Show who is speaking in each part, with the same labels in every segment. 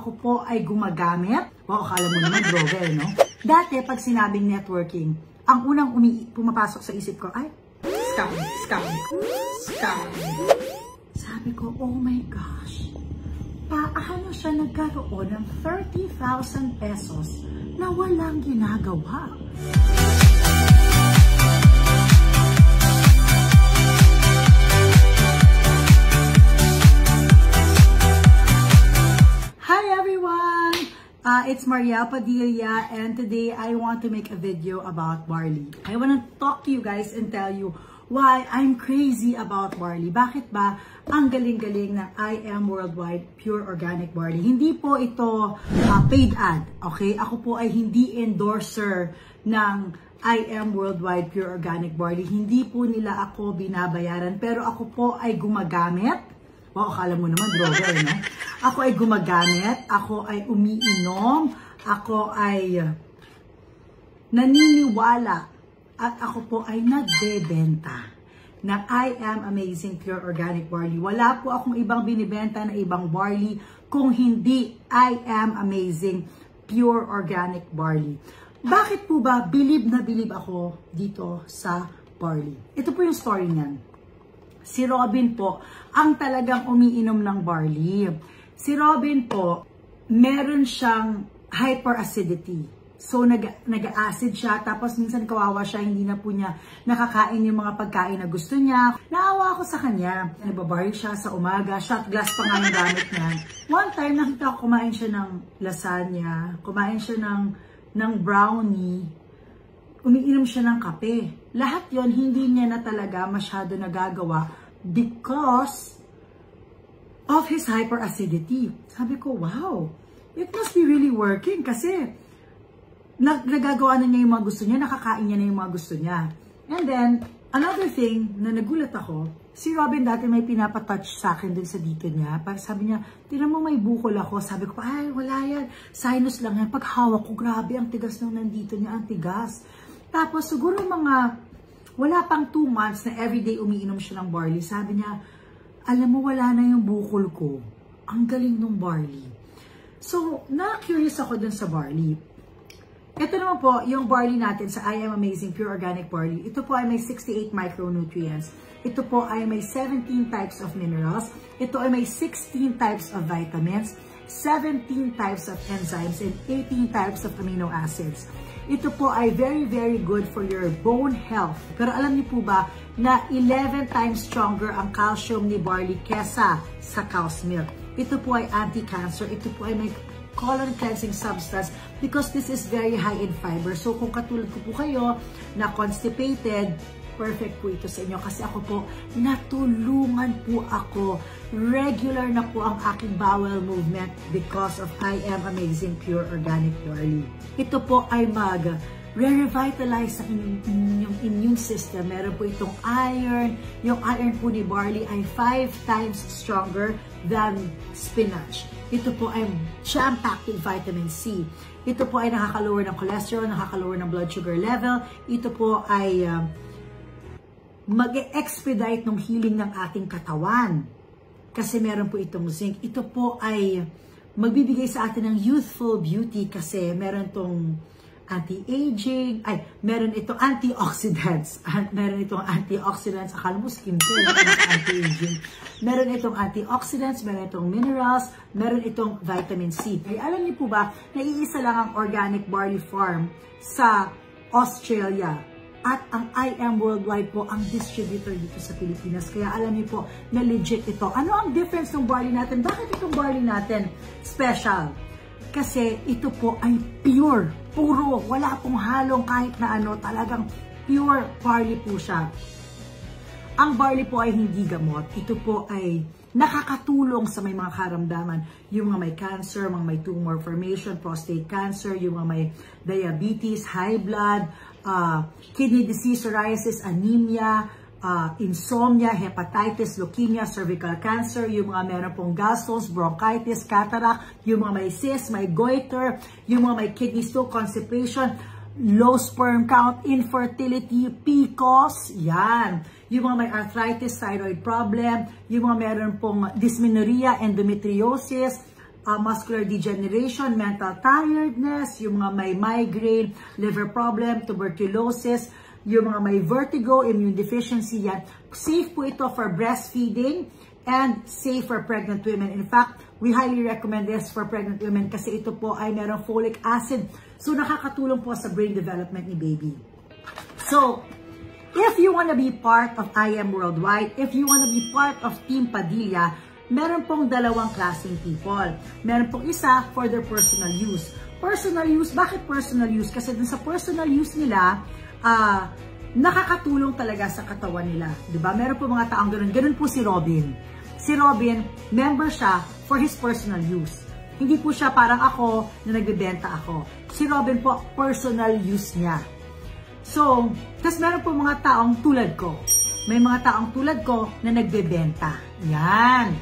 Speaker 1: Ako po ay gumagamit. Wow, akala mo naman droga, no? Dati, pag sinabing networking, ang unang pumapasok sa isip ko ay, scam, scam, scam. Sabi ko, oh my gosh, paano siya nagkaroon ng 30,000 pesos na walang ginagawa? It's Mariel Padilla, and today I want to make a video about barley. I want to talk to you guys and tell you why I'm crazy about barley. Bakit ba ang galing-galing ng I Am Worldwide Pure Organic Barley? Hindi po ito paid ad, okay? Ako po ay hindi endorser ng I Am Worldwide Pure Organic Barley. Hindi po nila ako binabayaran, pero ako po ay gumagamit. Wow, akala mo naman droga, no? Ako ay gumagamit, ako ay umiinom, ako ay naniniwala, at ako po ay nagbebenta ng I Am Amazing Pure Organic Barley. Wala po akong ibang binibenta na ibang barley kung hindi I Am Amazing Pure Organic Barley. Bakit po ba bilib na bilib ako dito sa barley? Ito po yung story niyan. Si Robin po ang talagang umiinom ng barley. Si Robin po, meron siyang hyperacidity. So, nag-acid siya, tapos minsan kawawa siya, hindi na po niya nakakain yung mga pagkain na gusto niya. Naawa ako sa kanya. Nababaril siya sa umaga, shot glass pa nga yung gamit niya. One time, nakita ko kumain siya ng lasagna, kumain siya ng brownie, umiinom siya ng kape. Lahat yon hindi niya na talaga masyado nagagawa because of his hyperacidity. Sabi ko, wow, it must be really working kasi nagagawa na niya yung mga gusto niya, nakakain niya na yung mga gusto niya. And then, another thing na nagulat ako, si Robin dati may pinapatouch sa akin dun sa dito niya. Sabi niya, tinan mo may bukol ako. Sabi ko, ay, wala yan. Sinus lang yan. Pag hawak ko, grabe, ang tigas nung nandito niya, ang tigas. Tapos, siguro wala pang 2 months na everyday umiinom siya ng barley. Sabi niya, alam mo, wala na yung bukol ko. Ang galing ng barley. So, na-curious ako dun sa barley. Ito naman po, yung barley natin sa I Am Amazing Pure Organic Barley. Ito po ay may 68 micronutrients. Ito po ay may 17 types of minerals. Ito ay may 16 types of vitamins, 17 types of enzymes, and 18 types of amino acids. Ito po ay very, very good for your bone health. Pero alam niyo po ba na 11 times stronger ang calcium ni barley kesa sa cow's milk? Ito po ay anti-cancer. Ito po ay may colon cleansing substance because this is very high in fiber. So kung katulad ko po kayo na constipated, perfect po ito sa inyo kasi ako po, natulungan po ako. Regular na po ang aking bowel movement because of I Am Amazing Pure Organic Barley. Ito po ay re-revitalize sa inyong immune system. Meron po itong iron. Yung iron po ni barley ay 5 times stronger than spinach. Ito po ay jam-packed with vitamin C. Ito po ay nakaka-lower ng cholesterol, nakaka-lower ng blood sugar level. Ito po ay mag-expedite ng healing ng ating katawan. Kasi meron po itong zinc. Ito po ay magbibigay sa atin ng youthful beauty kasi meron itong anti-aging, meron itong antioxidants. Meron itong antioxidants. Akala mo skincare, anti-aging. Meron itong antioxidants, meron itong minerals, meron itong vitamin C. Ay, alam niyo po ba, na iisa lang ang organic barley farm sa Australia. At ang I Am Worldwide po ang distributor dito sa Pilipinas. Kaya alam niyo po na legit ito. Ano ang difference ng barley natin? Bakit itong barley natin special? Kasi ito po ay pure, puro, wala pong halong kahit na ano, talagang pure barley po siya. Ang barley po ay hindi gamot. Ito po ay nakakatulong sa may mga karamdaman. Yung mga may cancer, mga may tumor formation, prostate cancer, yung mga may diabetes, high blood, kidney disease, psoriasis, anemia, insomnia, hepatitis, leukemia, cervical cancer, yung mga meron pong gallstones, bronchitis, cataract, yung mga may cyst, may goiter, yung mga may kidney stone, constipation, low sperm count, infertility, PCOS, yan. Yung mga may arthritis, thyroid problem, yung mga meron pong dysmenorrhea, endometriosis, muscular degeneration, mental tiredness, yung mga may migraine, liver problem, tuberculosis, yung mga may vertigo, immune deficiency, yan. Safe po ito for breastfeeding and safe for pregnant women. In fact, we highly recommend this for pregnant women kasi ito po ay merong folic acid. So, nakakatulong po sa brain development ni baby. So, if you want to be part of IM Worldwide, if you want to be part of Team Padilla, meron pong dalawang klaseng people. Meron pong isa for their personal use. Personal use, bakit personal use? Kasi dun sa personal use nila, nakakatulong talaga sa katawan nila. Diba? Meron po mga taong ganun. Ganun po si Robin. Si Robin, member siya for his personal use. Hindi po siya parang ako na nagbebenta ako. Si Robin po, personal use niya. So, tas meron po mga taong tulad ko. May mga taong tulad ko na nagbebenta. Yan.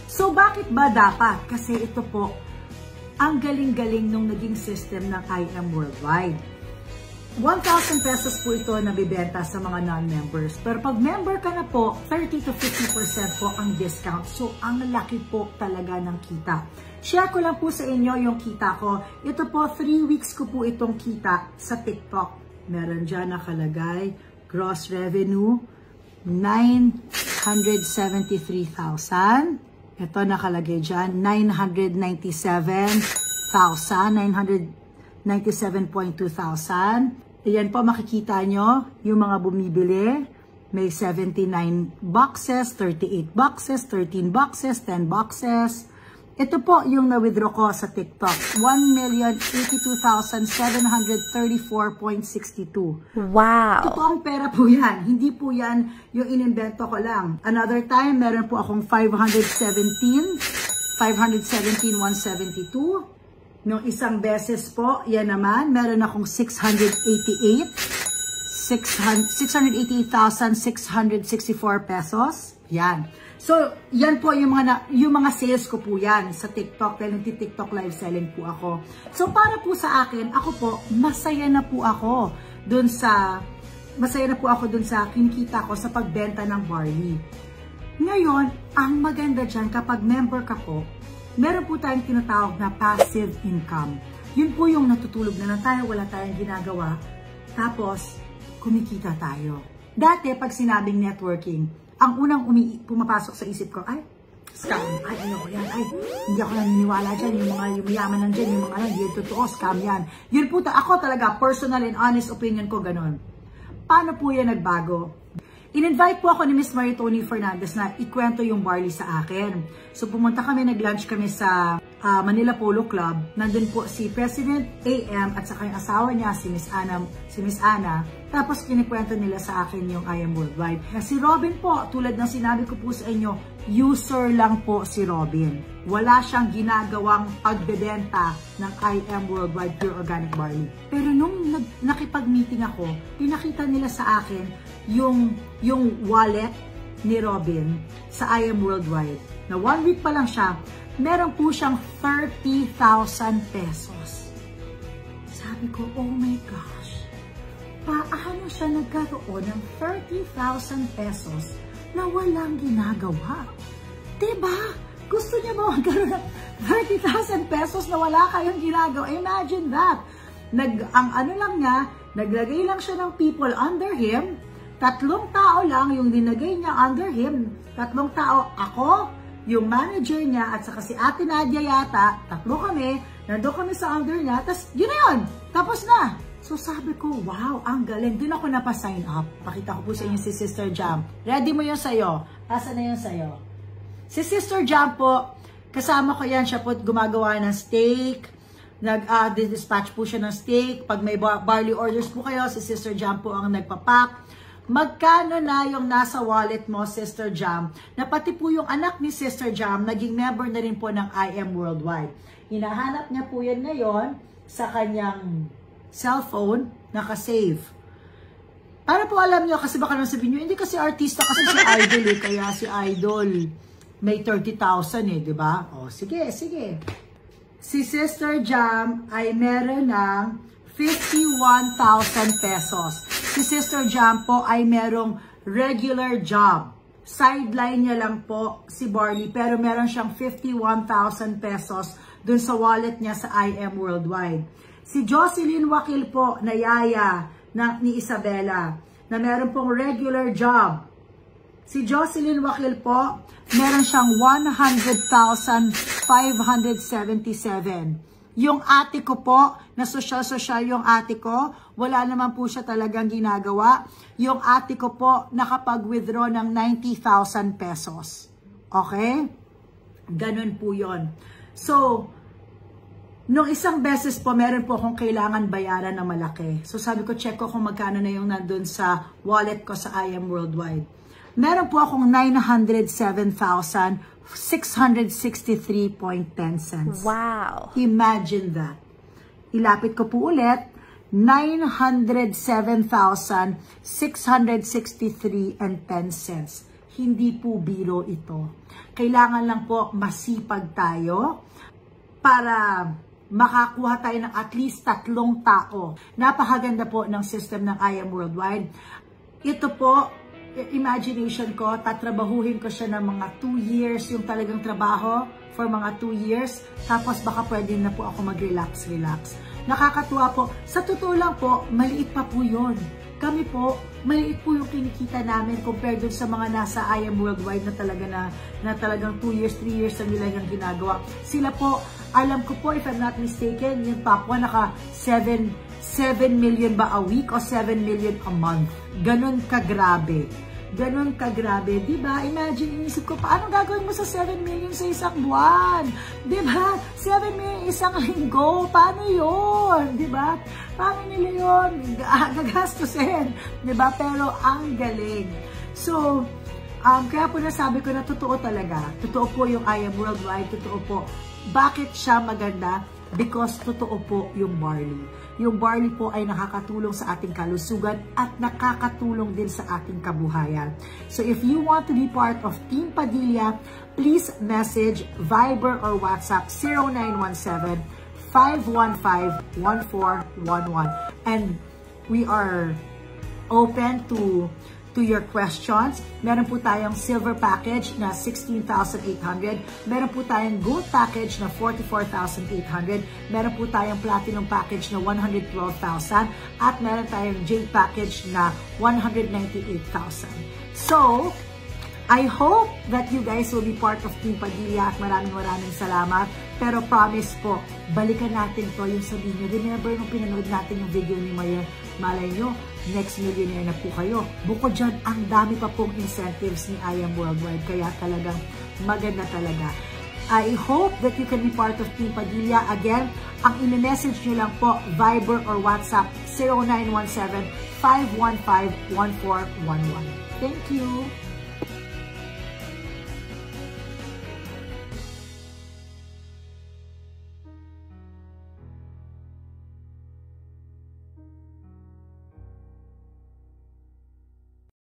Speaker 1: So, bakit ba dapat? Kasi ito po, ang galing-galing nung naging system ng IM Worldwide. 1,000 pesos po ito nabibenta sa mga non-members. Pero pag member ka na po, 30 to 50% po ang discount. So, ang laki po talaga ng kita. Share ko lang po sa inyo yung kita ko. Ito po, 3 weeks ko po itong kita sa TikTok. Meron dyan nakalagay, gross revenue, 973,000. Ito nakalagay dyan, 997,200. Ayan po, makikita nyo yung mga bumibili. May 79 boxes, 38 boxes, 13 boxes, 10 boxes. Ito po yung na-withdraw ko sa TikTok. 1,082,734.62.
Speaker 2: Wow!
Speaker 1: Ito po ang pera po yan. Hindi po yan yung inimbento ko lang. Another time, meron po akong 517,172. Nung isang beses po, yan naman, meron akong 688,664 pesos. Yan. So, yan po yung mga sales ko po yan sa TikTok dahil nagti-TikTok live selling po ako. So, para po sa akin, ako po, masaya na po ako dun sa kinikita ko sa pagbenta ng barley. Ngayon, ang maganda dyan kapag member ka po, meron po tayong tinatawag na passive income. Yun po yung natutulog na lang tayo, wala tayong ginagawa, tapos kumikita tayo. Dati, pag sinabing networking, ang unang pumapasok sa isip ko, ay, scam, ay, ayoko yan, ay, hindi ako naniniwala dyan, yung mga yumayaman lang dyan, yung mga hindi totoo, scam yan. Yun po, ako talaga, personal and honest opinion ko, ganun. Paano po yan nagbago? In-invite po ako ni Miss Maritoni Fernandez na ikwento yung barley sa akin. So pumunta kami, nag-lunch kami sa Manila Polo Club. Nandun po si President AM at saka yung asawa niya, si Miss Ana. Tapos kinikwento nila sa akin yung IM Worldwide. Na si Robin po, tulad ng sinabi ko po sa inyo, user lang po si Robin. Wala siyang ginagawang pagbebenta ng IM Worldwide Pure Organic Barley. Pero nung nakipag-meeting ako, pinakita nila sa akin yung wallet ni Robin sa IM Worldwide. Na 1 week pa lang siya, meron po siyang 30,000 pesos. Sabi ko, oh my gosh, paano siya nagkaroon ng 30,000 pesos na walang ginagawa? Diba? Gusto niya ba magkaroon ng 30,000 pesos na wala kayong ginagawa? Imagine that. Naglagay lang siya ng people under him. 3 tao lang yung dinagay niya under him. 3 tao, ako, yung manager niya, at saka si Ate Nadia yata, 3 kami, nandun kami sa under niya, tapos yun na yun, tapos na. So sabi ko, wow, ang galing. Doon ako napa-sign up. Pakita ko po sa inyo si Sister Jam. Ready mo yun sa'yo? Asa na yun sa'yo? Si Sister Jam po, kasama ko yan, siya po gumagawa ng steak, nag-dispatch po siya ng steak. Pag may barley orders po kayo, si Sister Jam po ang nagpapak. Magkano na yung nasa wallet mo, Sister Jam, na pati po yung anak ni Sister Jam, naging member na rin po ng IM Worldwide. Hinahanap niya po yan ngayon sa kanyang cellphone, nakasave. Para po alam niyo, kasi baka naman sabihin niyo, hindi kasi artista, kasi si Idol eh, kaya si Idol may 30,000 eh, di ba? O, sige, sige. Si Sister Jam ay meron ng 51,000 pesos. Si Sister Jam po ay merong regular job. sideline niya lang po si Barley, pero meron siyang 51,000 pesos dun sa wallet niya sa IM Worldwide. Si Jocelyn Wakil po, na yaya ni Isabela, na meron pong regular job. Si Jocelyn Wakil po, meron siyang 100,577. Yung ate ko po, na sosyal-sosyal yung ate ko, wala naman po siya talagang ginagawa. Yung ate ko po, nakapag-withdraw ng 90,000 pesos. Okay? Ganun po yon. So, nung isang beses po, meron po akong kailangan bayaran na malaki. So, sabi ko, check ko kung magkano na yung nandun sa wallet ko sa IM Worldwide. Meron po akong 907,663.10 cents.
Speaker 2: Wow!
Speaker 1: Imagine that. Ilapit ko po ulit, 907,663.10 cents. Hindi po biro ito. Kailangan lang po masipag tayo para makakuha tayo ng at least 3 tao. Napakaganda po ng system ng IM Worldwide. Ito po, imagination ko, tatrabahuhin ko siya ng mga 2 years, yung talagang trabaho for mga 2 years, tapos baka pwede na po ako mag-relax. Nakakatuwa po. Sa totoo lang po, maliit pa po yun. Kami po, maliit po yung kinikita namin compared dun sa mga nasa IM Worldwide na talagang 2 years, 3 years na nila yung ginagawa. Sila po, alam ko po, if I'm not mistaken, yung top 1 naka 7 million ba a week o 7 million a month. Ganon kagrabe. Ganon kagrabe, di ba? Imagine, inisip ko, paano gagawin mo sa 7 million sa isang buwan? Di ba? 7 million isang linggo, paano yun? Di ba? Paano nila yun? Gagastusin. Di ba? Pero ang galing. So, kaya po nasabi ko na totoo talaga. Totoo po yung IM Worldwide, totoo po. Bakit siya maganda? Because totoo po yung Barley. Yung Barley po ay nakakatulong sa ating kalusugan at nakakatulong din sa ating kabuhayan. So if you want to be part of Team Padilla, please message Viber or WhatsApp 0917-515-1411. And we are open to your questions. Meron po tayong silver package na 16,800. Meron po tayong gold package na 44,800. Meron po tayong platinum package na 112,000. At meron tayong jade package na 198,000. So, I hope that you guys will be part of Team Padilla at maraming salamat. Pero promise po, balikan natin to yung sabihin nyo. Remember nung pinanood natin yung video ni Mayor, malay nyo, next millionaire na po kayo. Bukod dyan, ang dami pa pong incentives ni IM Worldwide. Kaya talagang maganda talaga. I hope that you can be part of Team Padilla. Again, ang in-message nyo lang po, Viber or WhatsApp 0917-515-1411. Thank you!